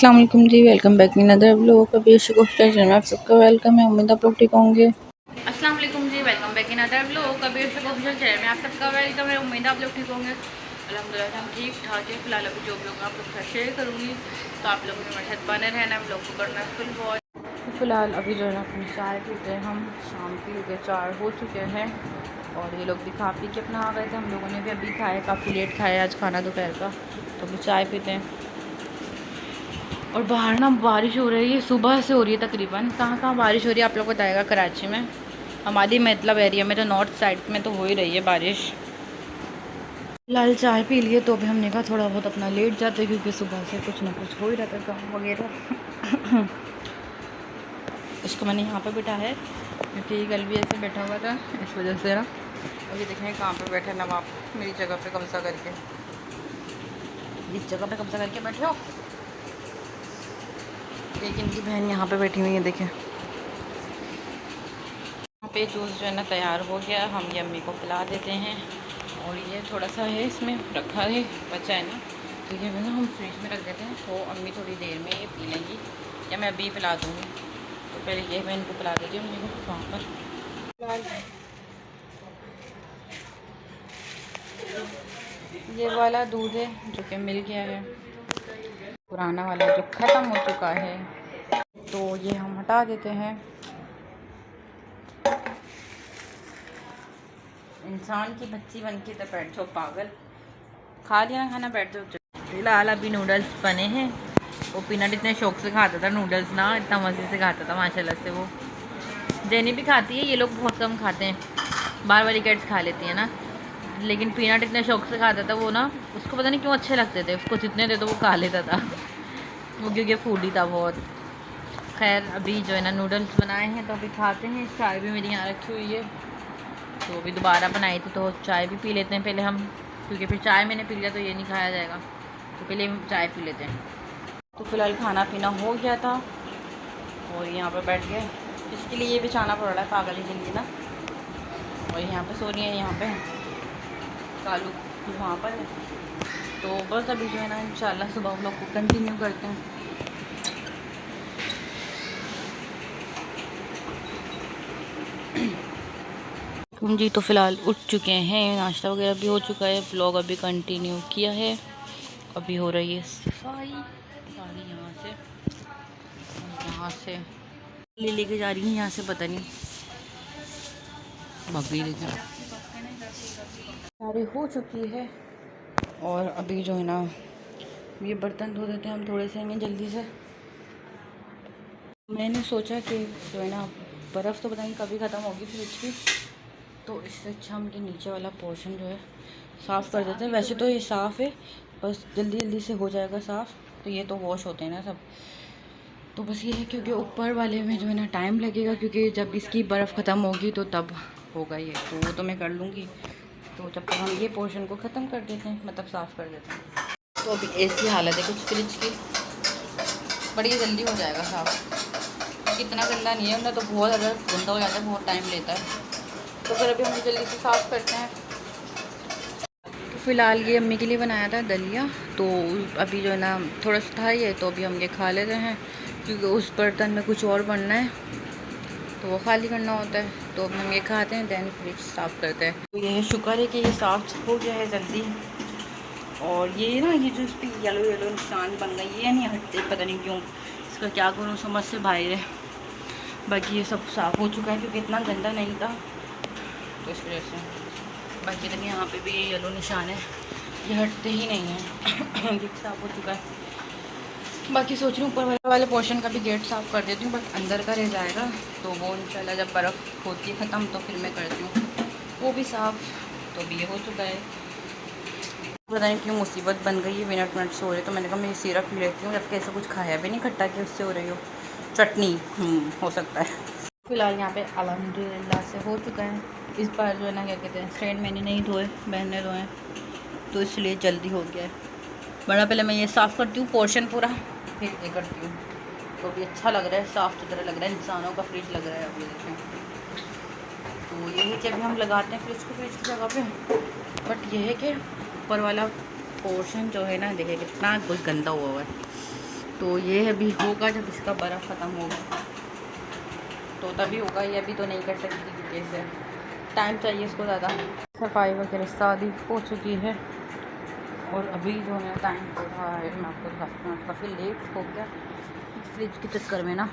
अस्सलाम वालेकुम जी, welcome back in other vlog. अभी चैनल में आप सबका वेलकम है। उम्मीद आप लोग ठीक होंगे। अस्सलाम वालेकुम जी, welcome back in other vlog. Kabir Shaikh official channel में आप सबका वेलकम है। उम्मीद आप लोग ठीक होंगे। अल्हम्दुलिल्लाह हम ठीक ठाक है। फिलहाल अभी जो लोग आप लोग का शेयर करूँगी, तो आप लोगों ने मेरे साथ बने रहना, व्लॉग को करना फुल वॉच। तो फ़िलहाल अभी जो है ना अपनी चाय पीते हैं। हम शाम के 4 हो चुके हैं और ये लोग भी खा पी के अपना आ गए थे। हम लोगों ने भी अभी खाया, काफ़ी लेट खाया आज खाना दोपहर का। तो अभी चाय पीते हैं। और बाहर ना बारिश हो रही है, सुबह से हो रही है तकरीबन। कहाँ कहाँ बारिश हो रही है आप लोग को बताएगा। कराची में, हमारी मतलब एरिया में तो नॉर्थ साइड में तो हो ही रही है बारिश। फिलहाल चाय पी लिए तो अभी हमने कहा थोड़ा बहुत अपना लेट जाते, क्योंकि सुबह से कुछ ना कुछ हो ही रहता है काम वगैरह। इसको मैंने यहाँ पे बैठा है क्योंकि कल भी ऐसे बैठा हुआ था, इस वजह से ना। अभी देखें कहाँ पे बैठे ना आप, मेरी जगह पे कब्जा करके, इस जगह पे कब्जा करके बैठे हो। एक इनकी बहन यहाँ पे बैठी हुई है, देखें। यहाँ पे जूस जो है ना तैयार हो गया, हम ये अम्मी को पिला देते हैं। और ये थोड़ा सा है, इसमें रखा है, बचा है ना, तो ये ना हम फ्रिज में रख देते हैं। तो अम्मी थोड़ी देर में ये पी लेंगी या मैं अभी पिला दूँगी। तो पहले ये मैं इनको पिला देती हूँ अम्मी को वहाँ पर। ये वाला दूध है जो कि मिल गया है, पुराना वाला जो ख़त्म हो चुका है, तो ये हम हटा देते हैं। इंसान की बच्ची बन के तो बैठ जाओ पागल, खा लिया खाना बैठ जाओ। फिलहाल अभी नूडल्स बने हैं। वो पीनट इतने शौक से खाता था नूडल्स ना, इतना मज़े से खाता था माशाल्लाह से। वो जेनी भी खाती है, ये लोग बहुत कम खाते हैं, बाहर वाली कैट्स खा लेती है ना। लेकिन पीनट इतने शौक से खाता था वो ना, उसको पता नहीं क्यों अच्छे लगते थे, उसको जितने दे तो वो खा लेता था। वो क्योंकि फूडी था बहुत। खैर अभी जो है ना नूडल्स बनाए हैं तो अभी खाते हैं। चाय भी मेरी यहाँ रखी हुई है, तो अभी दोबारा बनाई थी तो चाय भी पी लेते हैं पहले हम, क्योंकि फिर चाय मैंने पी लिया तो ये नहीं खाया जाएगा, तो पहले हम चाय पी लेते हैं। तो फ़िलहाल खाना पीना हो गया था और यहाँ पर बैठ गए। इसके लिए ये बिछाना पड़ रहा है पागल ही के लिए ना। और यहाँ पे सो रही है, यहाँ पे कालू वहाँ पर है। तो बस अभी जो है ना इंशाल्लाह सुबह हम लोग को कंटिन्यू करते हैं। जी तो फ़िलहाल उठ चुके हैं, नाश्ता वगैरह भी हो चुका है, ब्लॉग अभी कंटिन्यू किया है। अभी हो रही है सफाई, सारी यहाँ से ले लेके जा रही हूँ, यहाँ से पता नहीं बकरी लेके सारी हो चुकी है। और अभी जो है ना ये बर्तन धो देते हैं हम थोड़े से हैं जल्दी से। मैंने सोचा कि जो है ना बर्फ़ तो पता नहीं कभी ख़त्म होगी फ्रिज की, तो इससे अच्छा हम ये नीचे वाला पोर्शन जो है साफ़ कर देते हैं। वैसे तो ये साफ़ है, बस जल्दी जल्दी से हो जाएगा साफ़। तो ये तो वॉश होते हैं ना सब, तो बस ये है क्योंकि ऊपर वाले में जो है ना टाइम लगेगा, क्योंकि जब इसकी बर्फ़ ख़त्म होगी तो तब होगा ये, तो वो तो मैं कर लूँगी। तो जब तक हम ये पोर्शन को ख़त्म कर देते हैं, मतलब साफ़ कर देते हैं। तो अभी ऐसी हालत है कुछ फ्रिज की, बड़ी जल्दी हो जाएगा साफ़। इतना गंदा नहीं है, उनका तो बहुत ज़्यादा गंदा हो जाता है, बहुत टाइम लेता है। तो फिर अभी हम जल्दी से साफ़ करते हैं। तो फ़िलहाल ये अम्मी के लिए बनाया था दलिया, तो अभी जो है ना थोड़ा सा था ये, तो अभी हम ये खा लेते हैं, क्योंकि उस बर्तन में कुछ और बनना है तो वो खाली करना होता है। तो अब हम ये खाते हैं, दैन फ्रिज साफ़ करते हैं। तो ये शुक्र है कि ये साफ़ हो गया है जल्दी। और ये ना ये जो इस पर येलो येलो निशान बन गए, ये नहीं हटते, पता नहीं क्यों, इसका क्या करूँ समझ से बाहर है। बाकी ये सब साफ़ हो चुका है, क्योंकि इतना गंदा नहीं था तो इस वजह से। बाकी देखिए यहाँ पे भी ये येलो निशान है, ये हटते ही नहीं हैं। गेट साफ़ हो चुका है। बाकी सोच रही हूँ ऊपर वाले पोर्शन का भी गेट साफ़ कर देती हूँ, बट अंदर का रह जाएगा, तो वो इंशाल्लाह जब बर्फ़ होती है ख़त्म तो फिर मैं करती हूँ वो भी साफ़। तो अभी ये हो चुका है। पता नहीं क्यों मुसीबत बन गई है, मिनट से हो रही, तो मैंने कहा मैं सिरप पी लेती हूँ, जबकि ऐसा कुछ खाया भी नहीं खट्टा कि उससे हो रही हो चटनी। हो सकता है। फ़िलहाल यहाँ पे अल्हम्दुलिल्लाह से हो चुका है। इस बार जो है ना क्या कहते हैं स्टैंड मैंने नहीं धोए, बहन ने धोए, तो इसलिए जल्दी हो गया है। बड़ा पहले मैं ये साफ़ करती हूँ पोर्शन पूरा, फिर ये करती हूँ। तो अभी अच्छा लग रहा है, साफ़ सुथरा लग रहा है, इंसानों का फ्रिज लग रहा है अभी देखें। तो ये है कि अभी हम लगाते हैं फ्रिज को फ्रिज की जगह पे, बट ये है कि ऊपर वाला पोर्शन जो है ना देखिए कितना कुछ गंदा हुआ है। तो ये अभी होगा जब इसका बर्फ़ ख़त्म होगा तो तभी होगा, ये अभी तो नहीं कर सकती क्योंकि इसे टाइम चाहिए इसको ज़्यादा। सफाई वगैरह सारी हो चुकी है और अभी जो है टाइम हो रहा है, मैं आपको दिखाती हूँ, काफ़ी लेट हो गया फ्रिज के चक्कर में ना,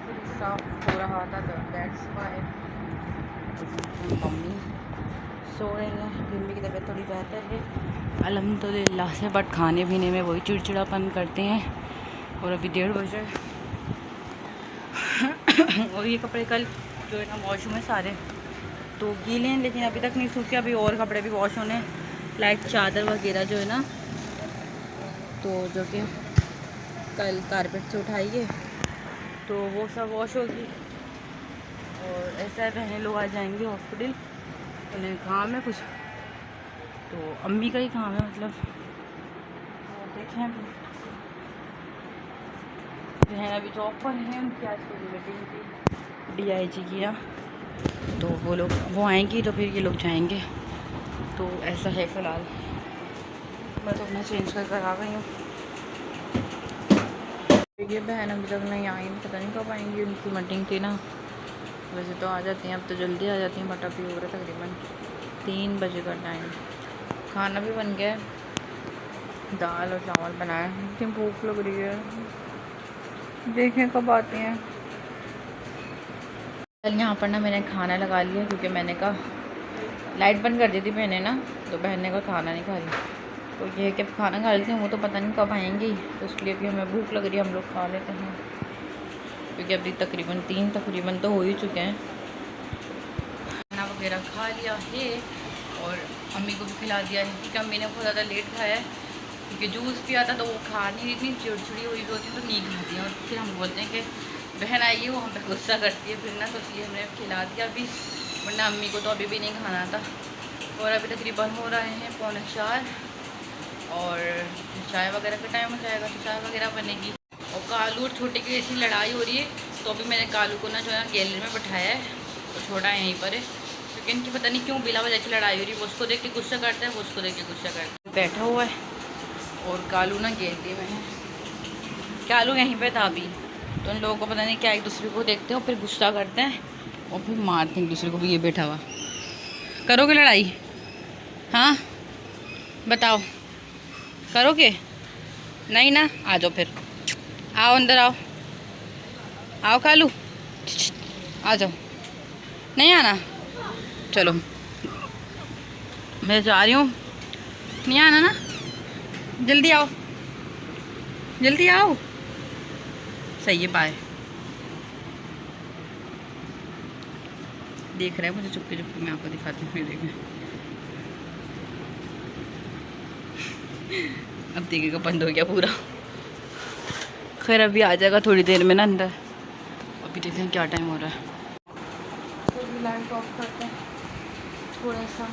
फ्रिज साफ हो रहा था तो दैट्स वाई। मम्मी सो रही हैं, मम्मी की तबीयत थोड़ी बेहतर है अल्हम्दुलिल्लाह से, बट खाने पीने में वही चिड़चिड़ापन करते हैं। और अभी 1:30 बजे और ये कपड़े कल जो है ना वॉश में सारे तो गीले हैं, लेकिन अभी तक नहीं सूखे, अभी और कपड़े भी वॉश होने, लाइक चादर वगैरह जो है ना, तो जो कि कल कारपेट से उठाइए तो वो सब वॉश होगी। और ऐसा है बहनें लोग आ जाएंगे हॉस्पिटल, उन्हें काम है कुछ, तो अम्मी का ही काम है मतलब, तो देखें बहन अभी जॉब पर हैं, उनकी आज कोई मीटिंग थी DIG की यहाँ, तो वो आएंगी तो फिर ये लोग जाएंगे। तो ऐसा है फ़िलहाल, मैं तो अपना चेंज कर आ गई हूँ। ये बहन अभी तक नहीं आई, पता नहीं कब आएंगी, उनकी मीटिंग थी ना, वैसे तो आ जाती हैं, अब तो जल्दी आ जाती हैं, बट अभी हो रहा है तकरीबन 3 बजे का टाइम। खाना भी बन गया, दाल और चावल बनाए, इतनी भूख लग रही है, देखें कब आती हैं। कल यहाँ पर ना मैंने खाना लगा लिया क्योंकि मैंने कहा लाइट बंद कर दी थी मैंने ना, तो बहन ने कहा खाना नहीं खा रही, तो ये कि खाना खा लेते हैं, वो तो पता नहीं कब आएंगी, तो इसलिए भी हमें भूख लग रही है, हम लोग खा लेते हैं क्योंकि अभी तकरीबन तो हो ही चुके हैं। खाना वगैरह खा लिया है और अम्मी को भी खिला दिया है क्योंकि अम्मी ने बहुत ज़्यादा लेट खाया है, क्योंकि जूस पिया था तो वो खा नहीं रही थी, चिड़चिड़ी हुई होती तो नहीं खाती हैं, और फिर हम बोलते हैं कि बहन आई है वो हम पे गुस्सा करती है फिर ना, तो इसलिए हमने खिला दिया अभी, वरना अम्मी को तो अभी भी नहीं खाना था। और अभी तकरीबन हो रहे हैं 3:45 और चाय वगैरह का टाइम हो जाएगा तो चाय वगैरह बनेगी। और कालू और छोटे की ऐसी लड़ाई हो रही है, तो अभी मैंने कालू को ना जो है गैलरी में बैठाया है, तो छोटा है यहीं पर है, क्योंकि इनकी पता नहीं क्यों बिला वजह की लड़ाई हो रही है, वो उसको देख के गुस्सा करता है, वो उसको देख के गुस्सा करता है। बैठा हुआ है और कालू ना गैलरी में है, कालू यहीं पर था अभी, तो उन लोगों को पता नहीं क्या एक दूसरे को देखते हैं और फिर गुस्सा करते हैं और फिर मारते हैं एक दूसरे को भी। ये बैठा हुआ, करोगे लड़ाई? हाँ बताओ, करोगे? नहीं ना, आ जाओ फिर, आओ अंदर आओ, आओ कालू आ जाओ, नहीं आना, चलो मैं जा रही हूँ, नहीं आना ना, जल्दी आओ जल्दी आओ, सही है बाय। देख रहा है मुझे चुपके चुपके, मैं आपको दिखाती हूँ, देखें अब देखेगा बंद हो गया पूरा, खैर अभी आ जाएगा थोड़ी देर में ना अंदर। अभी देखते हैं क्या टाइम हो रहा है, तो भी लाइट ऑफ करते हैं थोड़ा सा,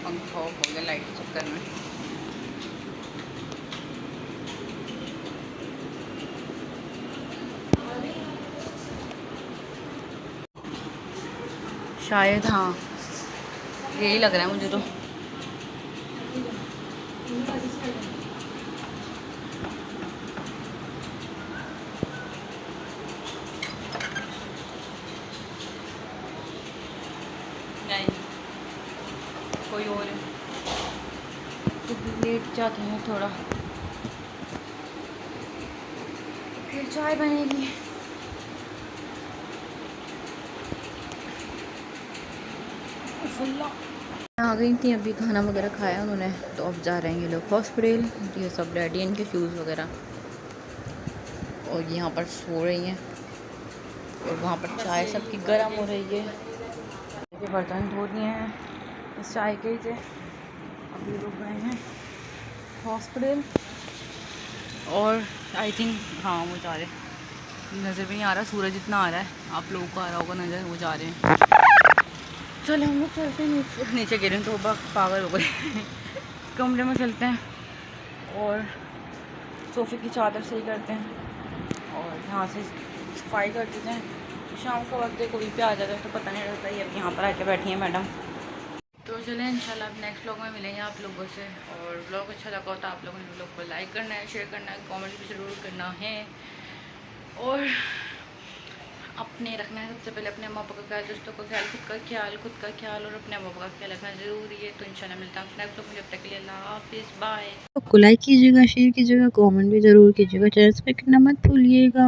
पंखा ऑफ हो गया लाइट के चक्कर में। शायद हाँ यही लग रहा है मुझे तो, नहीं कोई और है, तो लेट जाते हैं थोड़ा, फिर चाय बनेगी। आ गई थी अभी, खाना वगैरह खाया उन्होंने, तो अब जा रहे हैं ये लोग हॉस्पिटल, ये सब रेडी इनके शूज़ वगैरह, और यहाँ पर सो रही हैं और वहाँ पर चाय सबकी गर्म हो रही है, ये बर्तन धो दिए हैं इस चाय के ही थे। अभी लोग गए हैं हॉस्पिटल और आई थिंक हाँ वो जा रहे हैं, नज़र भी नहीं आ रहा, सूरज इतना आ रहा है, आप लोगों को आ रहा होगा नज़र, वो जा रहे हैं। चलो हम लोग चलते हैं नीचे गिरे हैं तो पागल हो गए कमरे में चलते हैं और सोफ़े की चादर सही करते हैं और यहाँ से सफाई कर देते हैं। शाम को वक्त कोई पे आ जाता है तो पता नहीं लगता ही, अब यहाँ पर आके बैठी हैं मैडम। तो चलें इंशाल्लाह अब नेक्स्ट व्लॉग में मिलेंगे आप लोगों से। और व्लॉग अच्छा लगा हो तो आप लोगों ने व्लॉग को लाइक करना है, शेयर करना है, कमेंट भी ज़रूर करना है। और अपने रखना है सबसे पहले अपने अम्मा पापा का ख्याल, दोस्तों का ख्याल, खुद का ख्याल और अपने अम्मा पापा का ख्याल रखना ज़रूरी है। तो इंशाल्लाह मिलता हूँ नेक्स्ट व्लॉग में, जब तक के लिए अल्लाह हाफिज़, बाय। को लाइक कीजिएगा, शेयर कीजिएगा, कमेंट भी ज़रूर कीजिएगा, चैनल सब्सक्राइब करना मत भूलिएगा।